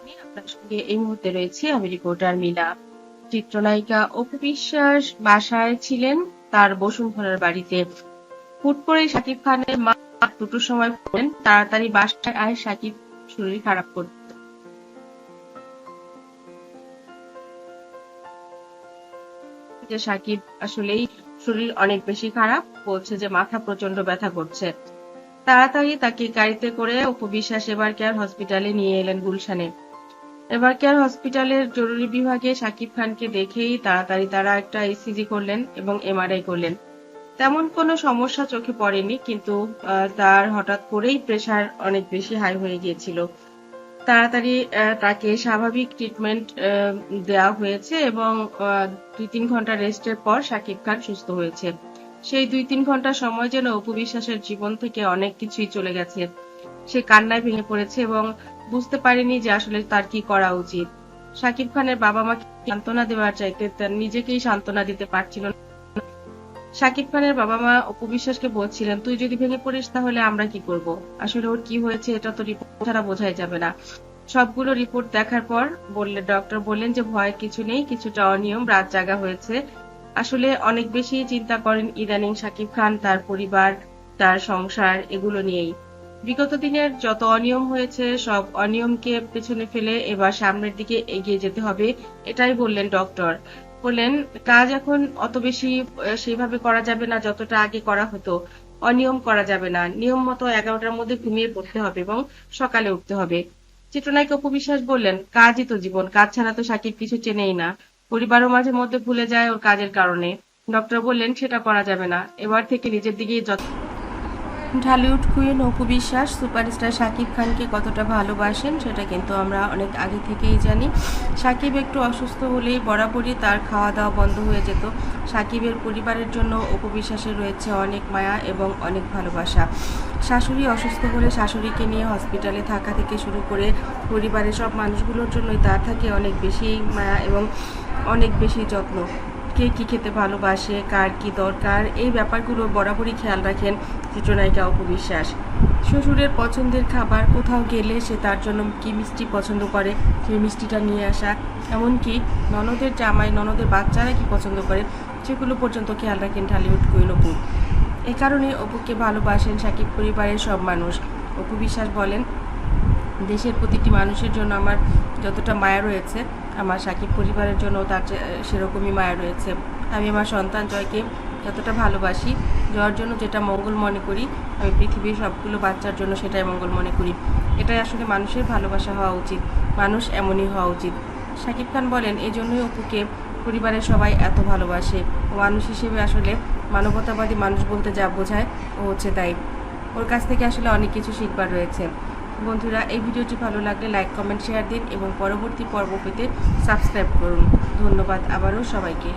আমি আপনার সঙ্গে এই মুহূর্তে রয়েছি, আমি রিপোর্টার মিনা। চিত্রনায়িকা অপু বিশ্বাস বাসায় ছিলেন তার বসুন্ধরার বাড়িতে। হুট করেই শাকিব খানের মা দুটোর সময় বললেন তাড়াতাড়ি বাসায় আয়, শাকিব শরীর খারাপ করছে। যে শাকিব আসলেই শরীর অনেক বেশি খারাপ, বলছে যে মাথা প্রচন্ড ব্যথা করছে। তাড়াতাড়ি তাকে গাড়িতে করে অপু বিশ্বাস এভার কেয়ার হসপিটালে নিয়ে এলেন গুলশানে। এভার কেয়ার হসপিটালের জরুরি বিভাগে শাকিব খানকে দেখেই তাড়াতাড়ি তারা একটা ইসিজি করলেন এবং এমআরআই করলেন। তেমন কোনো সমস্যা চোখে পড়েনি, কিন্তু তার হঠাৎ করেই প্রেসার অনেক বেশি হাই হয়ে গিয়েছিল। তাড়াতাড়ি তাকে স্বাভাবিক ট্রিটমেন্ট দেওয়া হয়েছে এবং 2-3 ঘন্টা রেস্টের পর শাকিব খান সুস্থ হয়েছে। সেই 2-3 ঘন্টা সময় যেন অপু বিশ্বাসের জীবন থেকে অনেক কিছুই চলে গেছে। সে কান্নায় ভেঙে পড়েছে এবং বুঝতে পারেনি যে আসলে তার কি করা উচিত। শাকিব খানের বাবা মাকে সান্ত্বনা দেওয়ার চাইতে তার নিজেকেই সান্ত্বনা দিতে পারছিল না। শাকিব খানের বাবা মা অপু বিশ্বাসকে বলছিলেন, তুই যদি ভেঙে পড়িস তাহলে আমরা কি করব? আসলে ওর কি হয়েছে এটা তো রিপোর্ট ছাড়া বোঝাই যাবে না। সবগুলো রিপোর্ট দেখার পর ডক্টর বললেন যে ভয়ের কিছু নেই, কিছুটা অনিয়ম, রাত জাগা হয়েছে। আসলে অনেক বেশি চিন্তা করেন ইদানিং শাকিব খান, তার পরিবার, তার সংসার, এগুলো নিয়েই। বিগত দিনের যত অনিয়ম হয়েছে সব অনিয়মকে পেছনে ফেলে এবার সামনের দিকে এগিয়ে যেতে হবে, এটাই বললেন ডক্টর। বললেন কাজ এখন অত বেশি সেভাবে করা যাবে না যতটা আগে করা হতো। অনিয়ম করা যাবে না, নিয়ম মতো 11টার মধ্যে ঘুমিয়ে পড়তে হবে এবং সকালে উঠতে হবে। চিত্রনায়িকা অপু বিশ্বাস বললেন, কাজই তো জীবন, কাজ ছাড়া তো শাকিব কিছু চেনেই না। পরিবারও মাঝে মধ্যে ভুলে যায় ওর কাজের কারণে। ডক্টর বললেন সেটা করা যাবে না, এবার থেকে নিজের দিকেই ঢালিউড কুইন অপু বিশ্বাস সুপারস্টার শাকিব খানকে কতটা ভালোবাসেন সেটা কিন্তু আমরা অনেক আগে থেকেই জানি। শাকিব একটু অসুস্থ হলেই বরাবরই তার খাওয়া দাওয়া বন্ধ হয়ে যেত। শাকিবের পরিবারের জন্য অপু বিশ্বাসের রয়েছে অনেক মায়া এবং অনেক ভালোবাসা। শাশুড়ি অসুস্থ হলে শাশুড়িকে নিয়ে হসপিটালে থাকা থেকে শুরু করে পরিবারের সব মানুষগুলোর জন্যই তার থাকে অনেক বেশি মায়া এবং অনেক বেশি যত্ন। কে কি খেতে ভালোবাসে, কার কি দরকার, এই ব্যাপারগুলো বরাবরই খেয়াল রাখেন চিত্রনায়িকা অপু বিশ্বাস। শ্বশুরের পছন্দের খাবার, কোথাও গেলে সে তার জন্য কি মিষ্টি পছন্দ করে সেই মিষ্টিটা নিয়ে আসা, এমনকি ননদের জামাই, ননদের বাচ্চারা কি পছন্দ করে সেগুলো পর্যন্ত খেয়াল রাখেন ঢালিউড কুইন অপু। এই কারণে অপুকে ভালোবাসেন শাকিব পরিবারের সব মানুষ। অপু বিশ্বাস বলেন, দেশের প্রতিটি মানুষের জন্য আমার যতটা মায়া রয়েছে, আমার শাকিব পরিবারের জন্য তার সেরকমই মায়া রয়েছে। আমি আমার সন্তান জয়কে যতটা ভালোবাসি, জয়ের জন্য যেটা মঙ্গল মনে করি, আমি পৃথিবীর সবগুলো বাচ্চার জন্য সেটাই মঙ্গল মনে করি। এটাই আসলে মানুষের ভালোবাসা হওয়া উচিত, মানুষ এমনই হওয়া উচিত। শাকিব খান বলেন, এই জন্যই অপুকে পরিবারের সবাই এত ভালোবাসে। মানুষ হিসেবে আসলে মানবতাবাদী মানুষ বলতে যা বোঝায় ও হচ্ছে তাই। ওর কাছ থেকে আসলে অনেক কিছু শিখবার রয়েছে। বন্ধুরা, এই ভিডিওটি ভালো লাগলে লাইক, কমেন্ট, শেয়ার দিন এবং পরবর্তী পর্ব পেতে সাবস্ক্রাইব করুন। ধন্যবাদ আবারও সবাইকে।